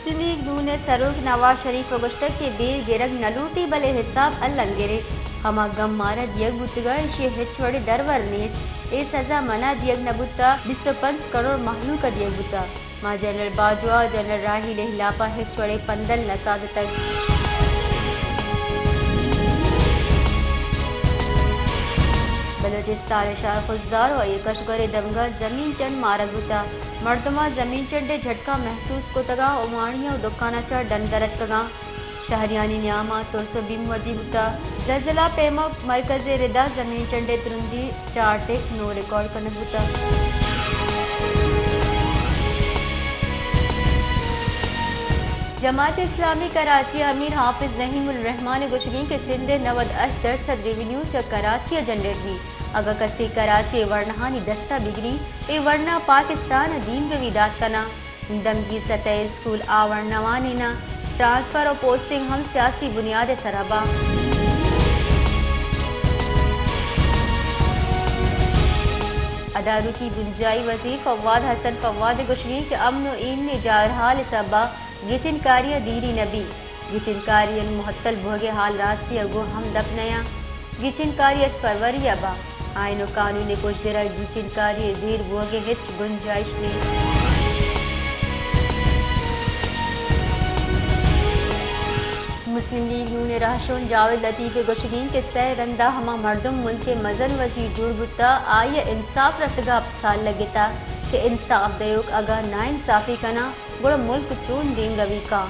مسلم league نون سروک نواز شریف گشتہ کے بے گرگ نلوٹی بلے حساب اللہ گرے ہما گم مارا دیگ بوتگا ایشی ہچوڑے درور نیس اے سزا منع دیگ نبوتا 25 کروڑ محلوق دیگ بوتا ما جنرل باجوہ جنرل راہی لہلاپا ہچوڑے پندل نساز تک بلوچستان شہر خزدار و کشگر دمگا زمین چنڈ مارگ ہوتا مردمہ زمین چنڈے جھٹکا محسوس کو تگا امانیاں و دکانہ چا ڈندرت کگا شہریانی نیامہ ترس و بیم ودی ہوتا زلزلہ پیما مرکز ردا زمین چنڈے ترندی 4 ٹیک نو ریکارڈ کنگ ہوتا جماعت اسلامی کراچی امیر حافظ نعیم الرحمان گوشگی کے سندھ 98% ریونیو چا کراچی جنریٹ بھی اگر کسی کراچی ورنہانی دستہ بگری اے ورنہ پاکستان دین روی داد کنا دمگی سطح اسکول آورنوانینا ٹرانسفر اور پوسٹنگ ہم سیاسی بنیاد سرابا اداروں کی بنجائی وزیر فواد حسن فواد گوشگی کے امن و ایم نے جارحال سبا گچن کاریہ دیری نبی گچن کاریہ محتل بھوگے حال راستی اگو ہم دپنیا گچن کاریہ فروری ابا آئین و قانون کچھ درہ گچن کاریہ دیر بھوگے ہچ گنجائش نے مسلم لیگ نون رہشون جاوید لطیف گوشگین کے سہ رندہ ہما مردم ملک مزن وزیر جوڑ بتا آئیے انصاف رسگا سال لگتا کہ انصاف دیوک اگا نا انصافی کنا گوڑا ملک چون دین روی کا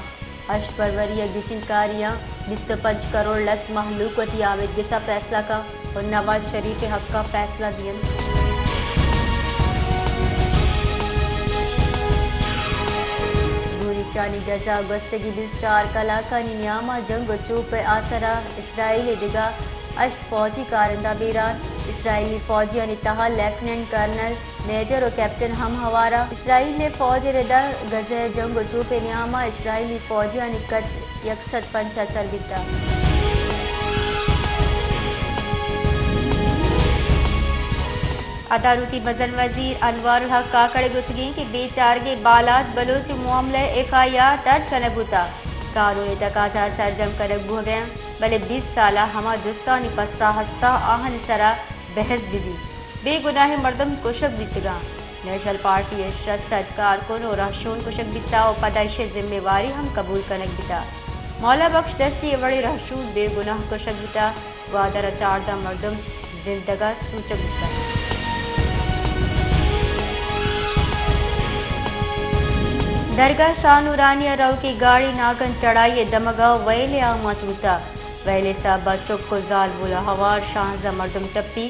8 فروری گچن کاریاں 25 کروڑ لس محلوق و تیاوید گسا فیصلہ کا اور نواز شریف کے حق کا فیصلہ دیا گوری چانی جزا گستگی 24 کلاکانی نیامہ جنگ و چوپ آسرا اسرائیل دگا 8 فوجی کارندہ بیران اسرائیلی فوجیان اتحاد لیفٹیننٹ کرنل میجر و کیپٹن ہم ہوارا اسرائیل فوج ردا غزہ جنگ و چوپ نیامہ اسرائیلی فوجیان کچ 105 سر بیتا عدالتی بزن وزیر انوار الحق کاکڑ گوشگی کے بے چارگے بالات بلوچ معاملہ FIR درج کنگ ہوتا قانون تقاضا سرجم کنگ ہو گیا بلے 20 سالہ ہما دوستانی پسا ہستا آہن سرا بحث بھی بے گناہ مردم کشک بیتگا نیشنل پارٹی 60 کارکن اور رہشون کشک بیتا اور پیدائش ذمہ واری ہم قبول کنگ بیتا مولا بخش دستی وڑی رہشون بے گناہ کشک بیتا وادر 14 مردم زندگا سوچک بیتا درگاہ شاہ نورانیہ رو کی گاڑی ناگن چڑھائیے دمگا ویلے مضبوطہ ویلے صاحبہ چک کو زال بولا ہوار شاہزہ مردم ٹپی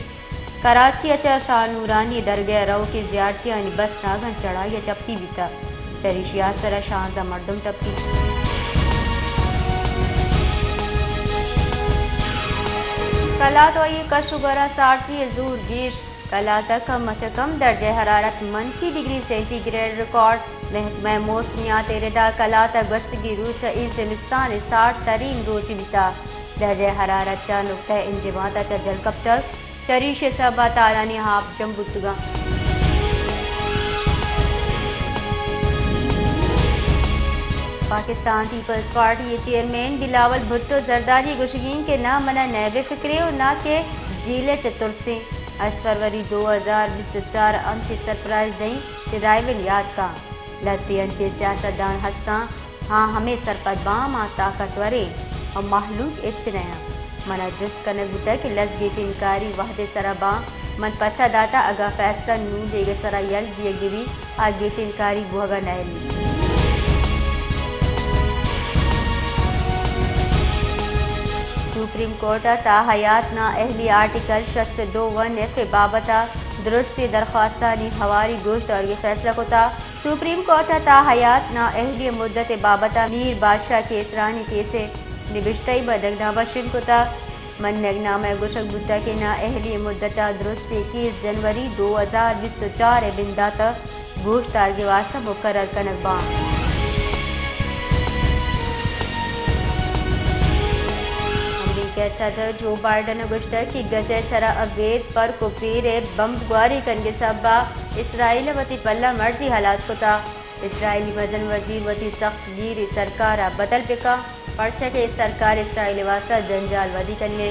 کراچی اچھا شاہ نورانی درگاہ رو کی زیارتیاں بس ناگن چڑھائیے چپتی بیتا چریش یاسرہ شاہزہ مردم ٹپی کلا تو یہ کشگرہ ساڑتی زور گیش کلا تک کم درجہ حرارت -ڈگری سینٹی گریڈ ریکارڈ محکمہ موسمیات ردا کلا تک گستگی روچ ای زمستان 60 ترین روچ بیتا درجہ حرارت چا نقطہ انجماتا چا جلکپتر چریش سبا تالانی ہاپ جمبوتگا پاکستان پیپلز پارٹی چیئرمین بلاول بھٹو زرداری گوشگین کے نہ منع نیب فکرے اور نہ کہ جیل چترسیں 8 فروری 2024 انچے سرپرائز دیں چدائیون یاد کا لتی انچے سیاستدان ہستاں ہاں ہمیں سرپد بام طاقتورے اور محلوق اچنیا منا جست کنگ بتا کہ لزگی چنکاری وحد سرباں من پسد آتا اگا فیصلہ نون دے گے سرا یل دیے گی آگے چنکاری بوگا نیلی سپریم کورٹ تا حیات نا اہلی آرٹیکل 62(1)F بابتا درستی درخواستانی ہواری گوشت اور یہ فیصلہ کو تا سپریم کورٹ تا حیات نا اہلی مدت بابتا میر بادشاہ کیسرانی کیسے نبشتائی بدگنا بشن کو تا من نگنامہ گوشک بتا کے نا اہلی مدتا درستی 21 جنوری 2024 بنداتا گوشت آرگی واسطہ مقرر کنک بام صدر جو بائیڈن گشتہ کی گزے سرا عبید پر کو پیر بمبگواری کنگے سبا اسرائیل وطی پلہ مرضی حلاس کو تا اسرائیلی وزن وزیر وتی سخت گیر سرکار بدل پکا پرچہ کے سرکار اسرائیل واسطہ جنجال ودی کنگے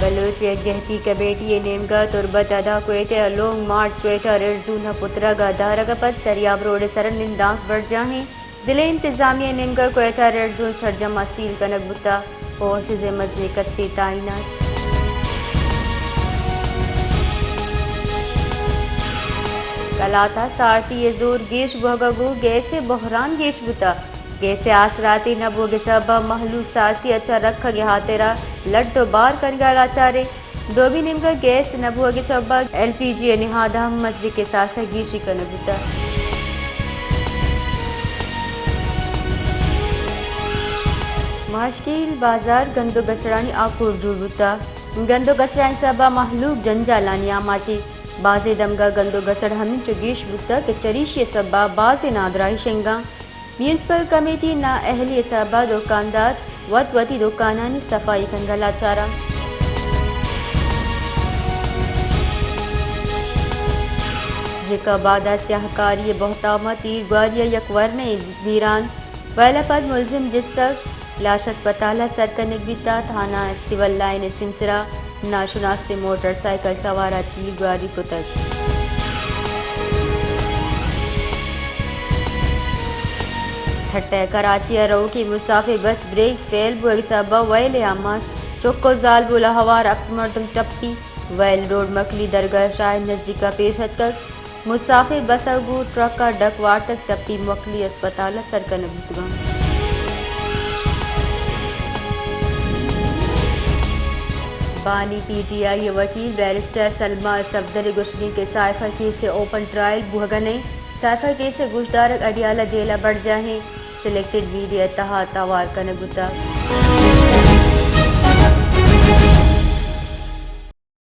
بلوچ یکجہتی کمیٹی نیمگا تربت ادا کوئٹہ لونگ مارچ کوئٹہ ررزونہ پترگا دارگا پت سریاب روڈ سرن نندانک بڑھ جاہیں ضلع انتظامیہ نیمگا کوئٹہ ررزون سرجم اصیل کنک بتا فورسز مزنے کچے تعینات کلاتا سارتی زور گیش بہگگو گیسے بحران گیش بتا گیسے آسراتی نبو کے سبا محلوق سارتی اچھا رکھا گیا ہاتیرا لڈو بار کنگا لاچارے دو بھی نمگا گیس نبو کے سبا ایل پی جی نہادہ مسجد کے ساسا گیشی کنگوتا ماشکیل بازار گندو گسرانی آکور جوڑ بتا گندو گسرانی سبا محلوق جنجالانی آماچی بازے دمگا گندو گسڑ ہمیں چگیش بتا کہ چریشی سبا بازے نادرائی شنگا میونسپل کمیٹی نا اہلی سبا دکاندار وتی دکانانی صفائی کنگا لاچارا جکا بادا سیاہکاری بہتاما تیر گواریا یک ورنے ویران ویلا پد ملزم جس تک لاش اسپتالہ سرکنک بیتا تھانہ سیول لائن سمسرا ناشناس سے موٹر سائیکل سوارا تیر گواری کو تک تھٹے کراچی رو کی مسافر بس بریک فیل بو سبا ویل ہماچ چوکو زال بولا ہوار اکت مردم ٹپی ویل روڈ مکلی درگاہ شاہد نزدیکا پیشت تک مسافر بس اگو ٹرک کا ڈکوار تک ٹپی مکلی اسپتالہ سرکنک بیتگاں بانی پی ٹی آئی وکیل بیرسٹر سلما صفدر گشگین کے سائفر کیس سے اوپن ٹرائل بھگنے سائفر کیس سے گوشدارک اڈیالہ جیلہ بڑھ جاہیں سلیکٹڈ میڈیا اتحاد توار کنگوتا